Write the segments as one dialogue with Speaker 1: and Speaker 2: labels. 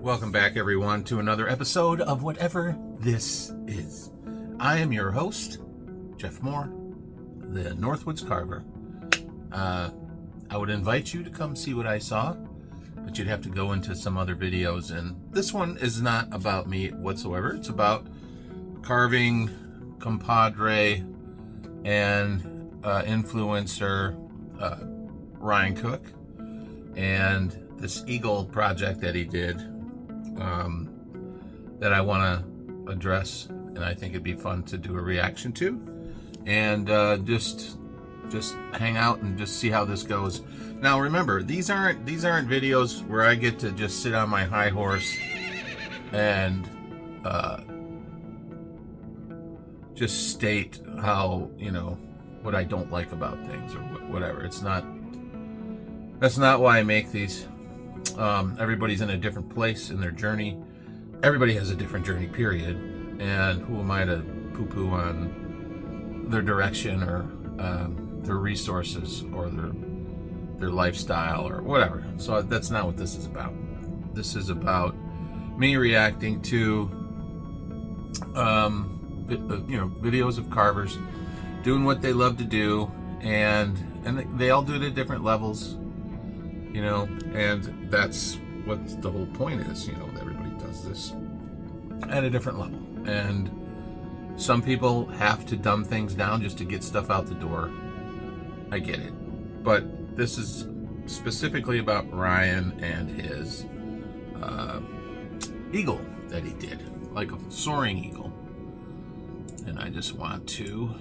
Speaker 1: Welcome back, everyone, to another episode of Whatever This Is. I am your host, Jeff Moore, the Northwoods Carver. I would invite you to come see what I saw, but you'd have to go into some other videos, and this one is not about me whatsoever. It's about carving compadre and influencer Ryan Cook and this eagle project that he did that I want to address, and I think it'd be fun to do a reaction to, and just hang out and just see how this goes. Now remember, these aren't videos where I get to just sit on my high horse and just state how, what I don't like about things or whatever. That's not why I make these. Everybody's in a different place in their journey. Everybody has a different journey, period. And who am I to poo-poo on their direction or their resources or their lifestyle or whatever. So that's not what this is about. This is about me reacting to videos of carvers doing what they love to do, and they all do it at different levels, and that's what the whole point is. Everybody does this at a different level, and some people have to dumb things down just to get stuff out the door. I get it, but this is specifically about Ryan and his eagle that he did, like a soaring eagle. And I just want to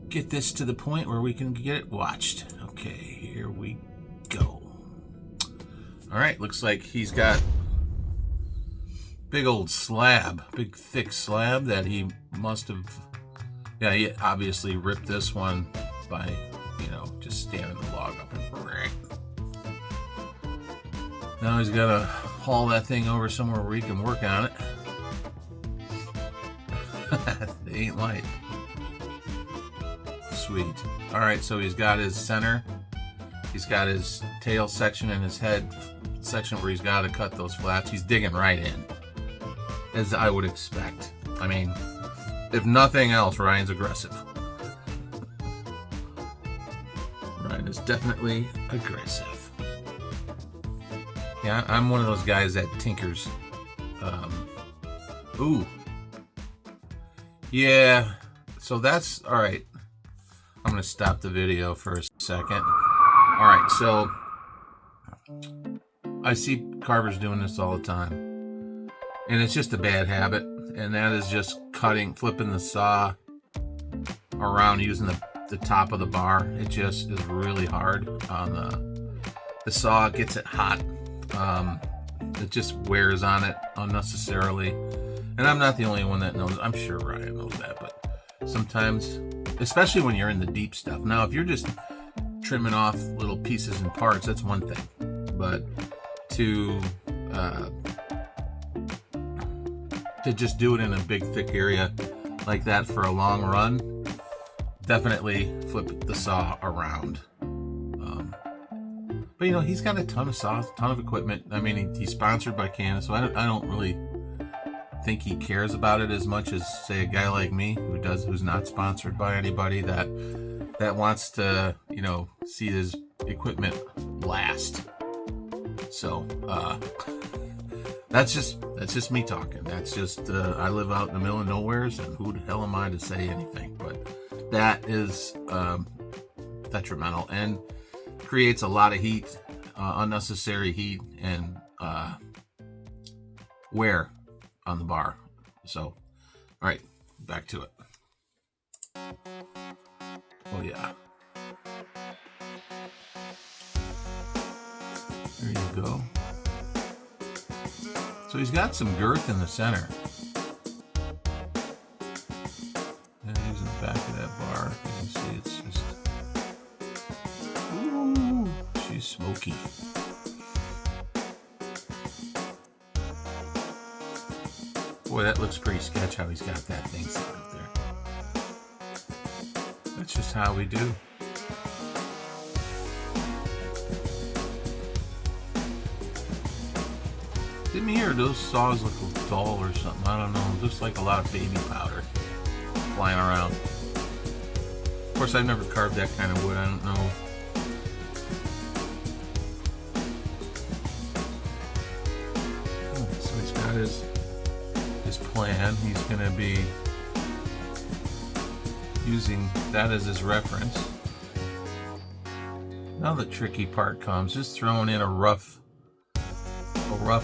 Speaker 1: get this to the point where we can get it watched. Okay, here we go. All right, looks like he's got big thick slab that he must have, he obviously ripped this one by, just standing the log up and now he's got to haul that thing over somewhere where he can work on it. They ain't light. Sweet. All right, so he's got his center. He's got his tail section and his head section where he's got to cut those flats. He's digging right in, as I would expect. I mean, if nothing else, Ryan's aggressive. Ryan is definitely aggressive. Yeah, I'm one of those guys that tinkers. Ooh. Yeah, so that's all right. I'm going to stop the video for a second. All right, so I see carvers doing this all the time, and it's just a bad habit, and that is just flipping the saw around using the top of the bar. It just is really hard on the saw. It gets it hot. It just wears on it unnecessarily. And I'm not the only one that knows. I'm sure Ryan knows that, but sometimes, especially when you're in the deep stuff. Now, if you're just trimming off little pieces and parts, that's one thing. But to just do it in a big, thick area like that for a long run, definitely flip the saw around. But he's got a ton of saws, a ton of equipment. I mean, he's sponsored by Canon, so I don't really think he cares about it as much as, say, a guy like me who's not sponsored by anybody that wants to see his equipment last. So that's just me talking. That's just I live out in the middle of nowheres, and who the hell am I to say anything? But that is detrimental and creates a lot of heat, unnecessary heat, and wear on the bar. So, all right, back to it. Oh yeah. There you go. So he's got some girth in the center. And using the back of that bar, you can see it's just, ooh, she's smoky. Boy, that looks pretty sketch how he's got that thing set up there. That's just how we do. To me, or those saws look dull or something. I don't know. It looks like a lot of baby powder flying around. Of course, I've never carved that kind of wood. I don't know. So he's got his plan. He's going to be using that as his reference. Now the tricky part comes. Just throwing in a rough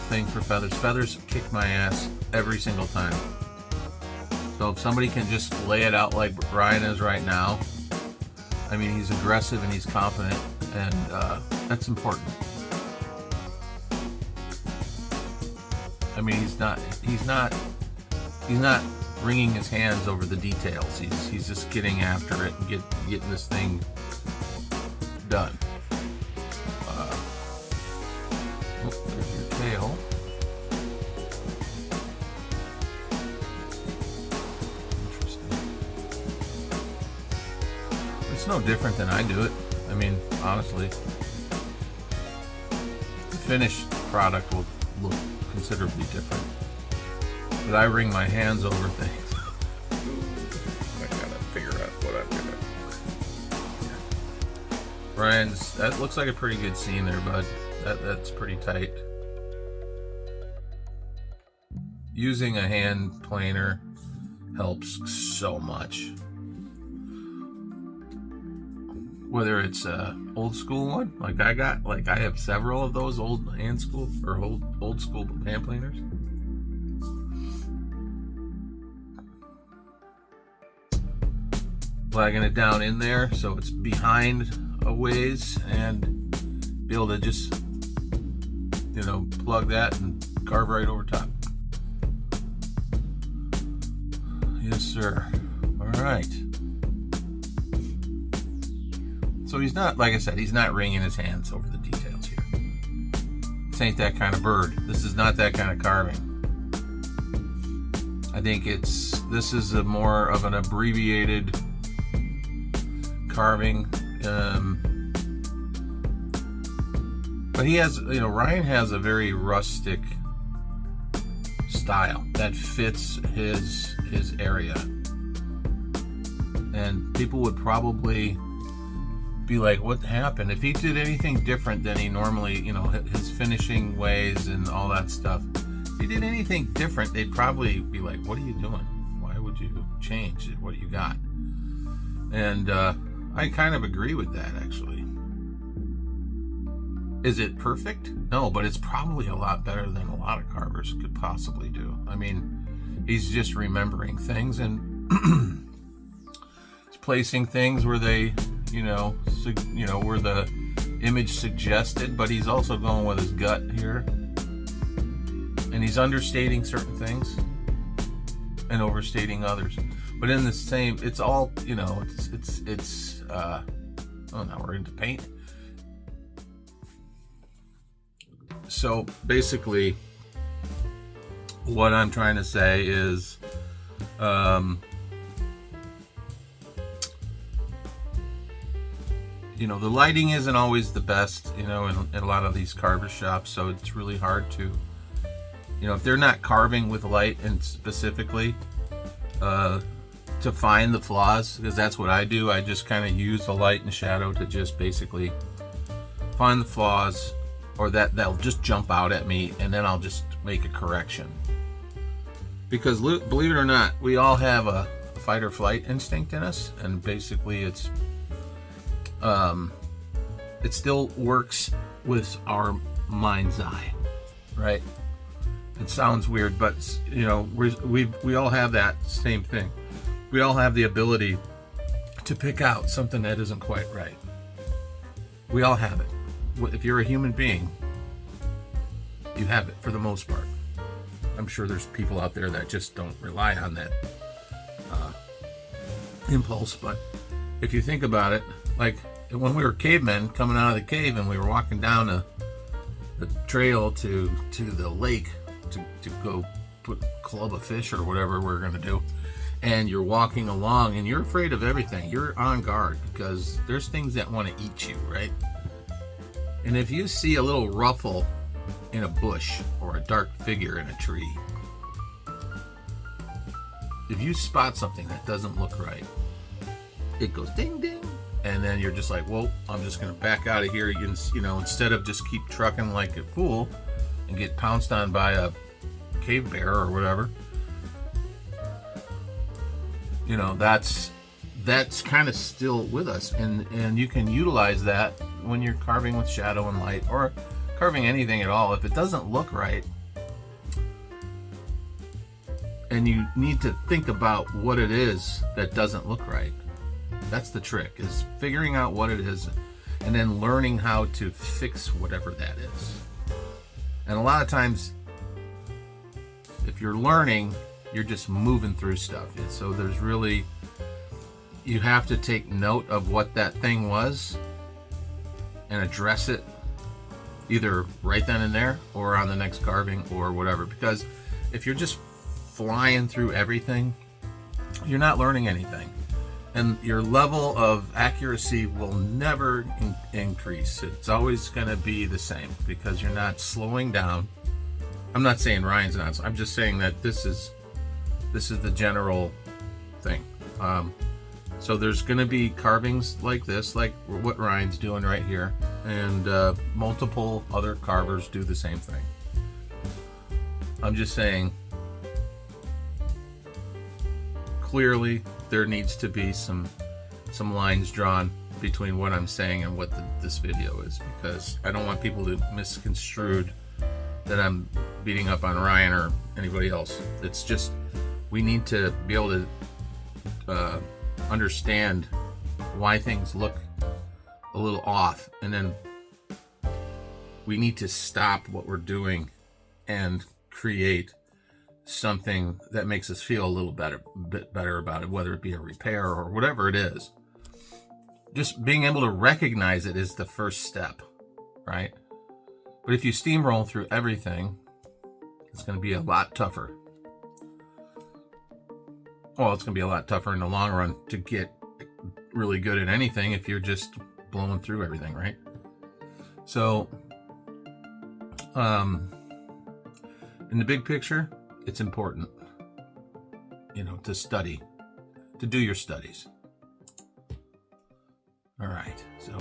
Speaker 1: thing for feathers. Feathers kick my ass every single time. So if somebody can just lay it out like Ryan is right now, I mean, he's aggressive and he's confident, and that's important. I mean, he's not wringing his hands over the details. He's just getting after it and getting this thing done. There's your tail. Interesting. It's no different than I do it. I mean, honestly, the finished product will look considerably different. But I wring my hands over things. I gotta figure out what I'm gonna. Ryan's, that looks like a pretty good scene there, bud. That's pretty tight. Using a hand planer helps so much. Whether it's a old school one, like I have several of those old school hand planers. Lagging it down in there so it's behind a ways, and be able to just, plug that and carve right over top. Yes, sir. All right. So he's not, like I said, he's not wringing his hands over the details here. This ain't that kind of bird. This is not that kind of carving. I think this is a more of an abbreviated carving. But he has, Ryan has a very rustic style that fits his area. And people would probably be like, what happened? If he did anything different than he normally, his finishing ways and all that stuff, if he did anything different, they'd probably be like, what are you doing? Why would you change what you got? And I kind of agree with that, actually. Is it perfect? No, but it's probably a lot better than a lot of carvers could possibly do. I mean, he's just remembering things and he's placing things where they, where the image suggested, but he's also going with his gut here. And he's understating certain things and overstating others. But in the same, it's all, now we're into paint. So basically, what I'm trying to say is, the lighting isn't always the best, in a lot of these carver shops. So it's really hard to, if they're not carving with light and specifically, to find the flaws, because that's what I do. I just kind of use the light and shadow to just basically find the flaws, or that'll just jump out at me, and then I'll just make a correction. Because believe it or not, we all have a fight or flight instinct in us, and basically it still works with our mind's eye, right? It sounds weird, but we all have that same thing. We all have the ability to pick out something that isn't quite right. We all have it. If you're a human being, you have it for the most part. I'm sure there's people out there that just don't rely on that impulse, but if you think about it, like when we were cavemen coming out of the cave and we were walking down the trail to the lake to go club a fish or whatever we're going to do, and you're walking along and you're afraid of everything. You're on guard because there's things that want to eat you, right? And if you see a little ruffle in a bush or a dark figure in a tree. If you spot something that doesn't look right, it goes ding ding, and then you're just like, well, I'm just gonna back out of here. You know, instead of just keep trucking like a fool and get pounced on by a cave bear or whatever. You know, that's kind of still with us, and you can utilize that when you're carving with shadow and light, or carving anything at all. If it doesn't look right, and you need to think about what it is that doesn't look right, that's the trick, is figuring out what it is and then learning how to fix whatever that is. And a lot of times, if you're learning, you're just moving through stuff. So there's really, you have to take note of what that thing was and address it either right then and there or on the next carving or whatever. Because if you're just flying through everything, you're not learning anything. And your level of accuracy will never increase. It's always going to be the same because you're not slowing down. I'm not saying Ryan's not. I'm just saying that this is the general thing. So there's going to be carvings like this, like what Ryan's doing right here, and multiple other carvers do the same thing. I'm just saying, clearly there needs to be some lines drawn between what I'm saying and what this video is, because I don't want people to misconstrue that I'm beating up on Ryan or anybody else. It's just, we need to be able to understand why things look a little off, and then we need to stop what we're doing and create something that makes us feel a little bit better about it, whether it be a repair or whatever it is. Just being able to recognize it is the first step, right? But if you steamroll through everything, it's going to be a lot tougher. Well, it's going to be a lot tougher in the long run to get really good at anything if you're just blowing through everything, right? So, in the big picture, it's important, to study, to do your studies. All right, so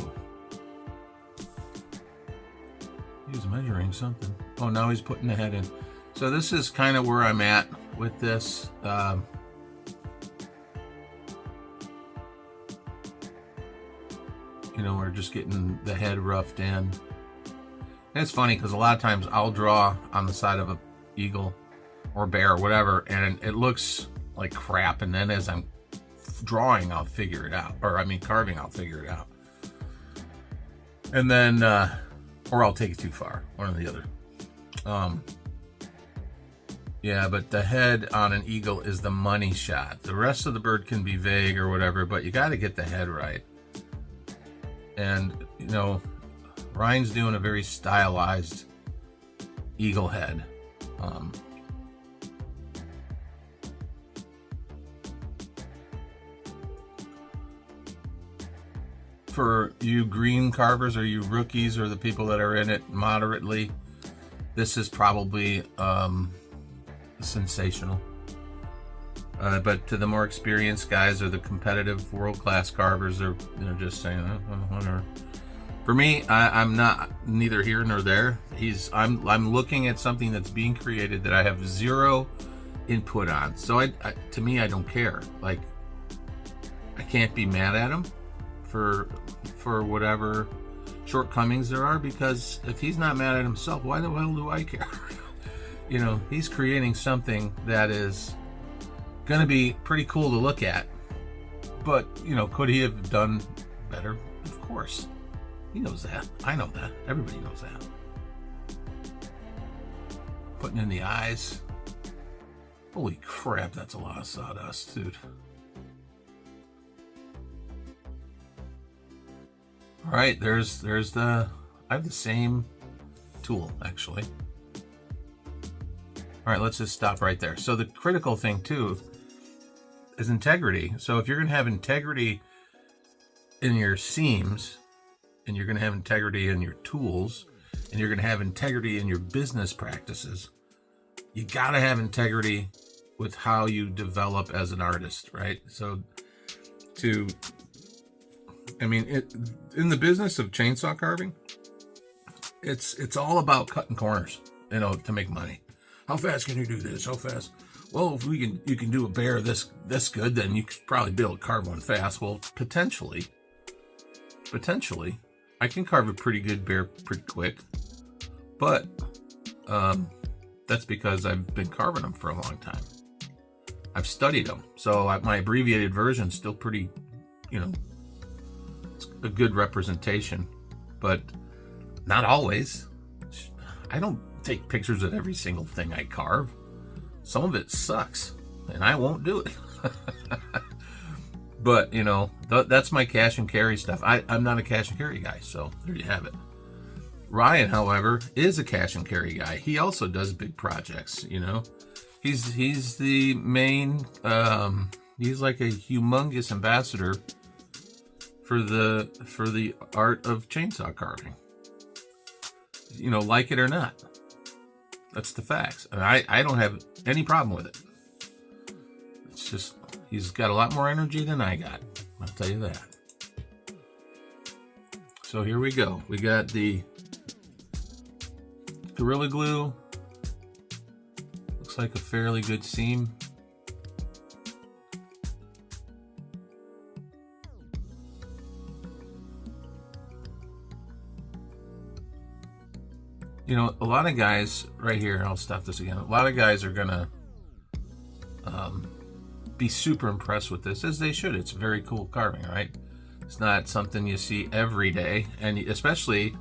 Speaker 1: he's measuring something. Oh, now he's putting the head in. So this is kind of where I'm at with this. We're just getting the head roughed in. And it's funny because a lot of times I'll draw on the side of a eagle or bear or whatever, and it looks like crap. And then as I'm drawing, I'll figure it out. Or carving, I'll figure it out. And then, or I'll take it too far. One or the other. Yeah, but the head on an eagle is the money shot. The rest of the bird can be vague or whatever, but you got to get the head right. And, Ryan's doing a very stylized eagle head. For you green carvers or you rookies or the people that are in it moderately, this is probably sensational. But to the more experienced guys or the competitive world-class carvers, they're just saying, whatever. For me, I'm not neither here nor there. I'm looking at something that's being created that I have zero input on. So to me, I don't care. Like, I can't be mad at him for whatever shortcomings there are, because if he's not mad at himself, why the hell do I care? He's creating something that is going to be pretty cool to look at. But, could he have done better? Of course. He knows that. I know that. Everybody knows that. Putting in the eyes. Holy crap, that's a lot of sawdust, dude. All right, there's I have the same tool, actually. All right, let's just stop right there. So the critical thing, too, is integrity. So if you're going to have integrity in your seams, and you're going to have integrity in your tools, and you're going to have integrity in your business practices, you got to have integrity with how you develop as an artist, right? So in the business of chainsaw carving, it's all about cutting corners, to make money. How fast can you do this? How fast? Well, if you can do a bear this good, then you could probably be able to carve one fast. Well, potentially, I can carve a pretty good bear pretty quick, but that's because I've been carving them for a long time. I've studied them, so my abbreviated version is still pretty, it's a good representation, but not always. I don't take pictures of every single thing I carve. Some of it sucks, and I won't do it. But, that's my cash and carry stuff. I'm not a cash and carry guy, so there you have it. Ryan, however, is a cash and carry guy. He also does big projects, He's the main, he's like a humongous ambassador for the art of chainsaw carving. Like it or not. That's the facts. And I don't have any problem with it. It's just, he's got a lot more energy than I got. I'll tell you that. So here we go. We got the Gorilla Glue. Looks like a fairly good seam. A lot of guys right here, I'll stop this again. A lot of guys are gonna be super impressed with this, as they should. It's very cool carving, right? It's not something you see every day, and especially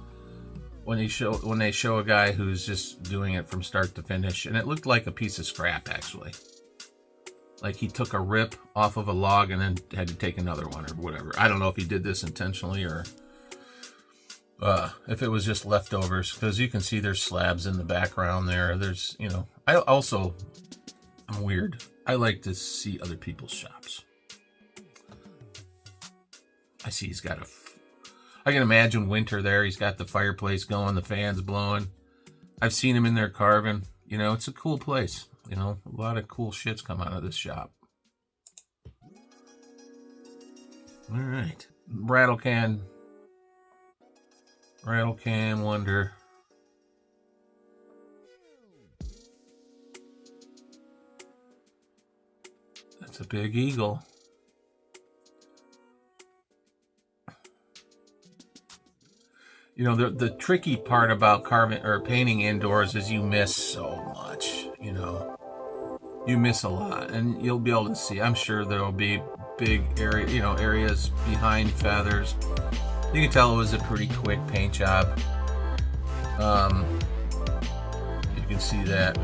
Speaker 1: when they show a guy who's just doing it from start to finish. And it looked like a piece of scrap, actually. Like he took a rip off of a log and then had to take another one or whatever. I don't know if he did this intentionally or if it was just leftovers, because you can see there's slabs in the background there. There's, I'm weird. I like to see other people's shops. I see he's got I can imagine winter there. He's got the fireplace going, the fans blowing. I've seen him in there carving. It's a cool place. A lot of cool shits come out of this shop. All right. Rattle can wonder. That's a big eagle. The tricky part about carving or painting indoors is you miss so much. You miss a lot, and you'll be able to see. I'm sure there'll be big areas behind feathers. You can tell it was a pretty quick paint job. You can see that,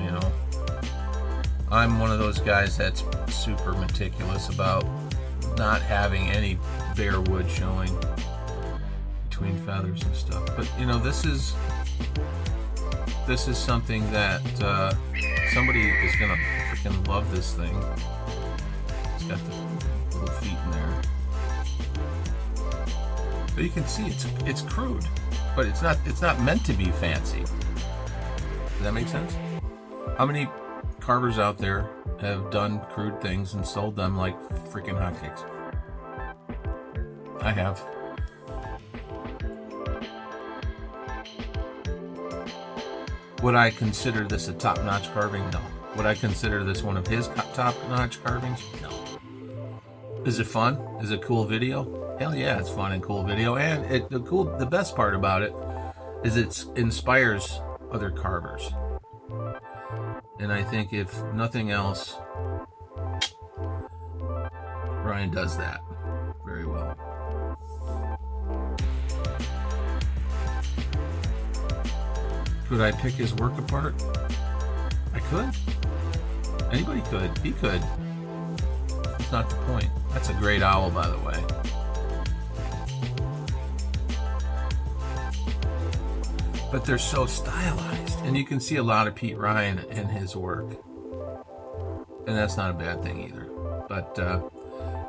Speaker 1: I'm one of those guys that's super meticulous about not having any bare wood showing between feathers and stuff. But this is something that somebody is gonna freaking love this thing. It's got the little feet in there. But you can see it's crude, but it's not meant to be fancy. Does that make sense? How many carvers out there have done crude things and sold them like freaking hotcakes? I have. Would I consider this a top-notch carving? No. Would I consider this one of his top-notch carvings? No. Is it fun? Is it a cool video? Hell yeah, it's fun and cool video. And the best part about it is it inspires other carvers. And I think if nothing else, Ryan does that very well. Could I pick his work apart? I could. Anybody could. He could. That's not the point. That's a great owl, by the way. But they're so stylized, and you can see a lot of Pete Ryan in his work, and that's not a bad thing either. But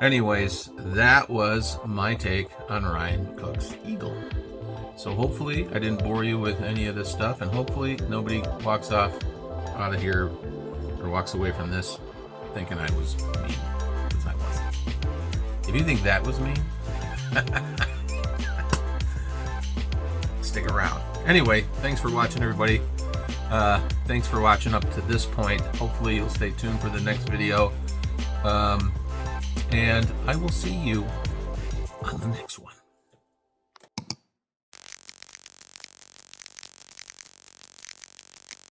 Speaker 1: Anyways, that was my take on Ryan Cook's Eagle. So hopefully I didn't bore you with any of this stuff, and hopefully nobody walks off out of here or walks away from this thinking I was mean, because I wasn't. If you think that was mean, stick around. Anyway, thanks for watching, everybody. Thanks for watching up to this point. Hopefully you'll stay tuned for the next video. And I will see you on the next one.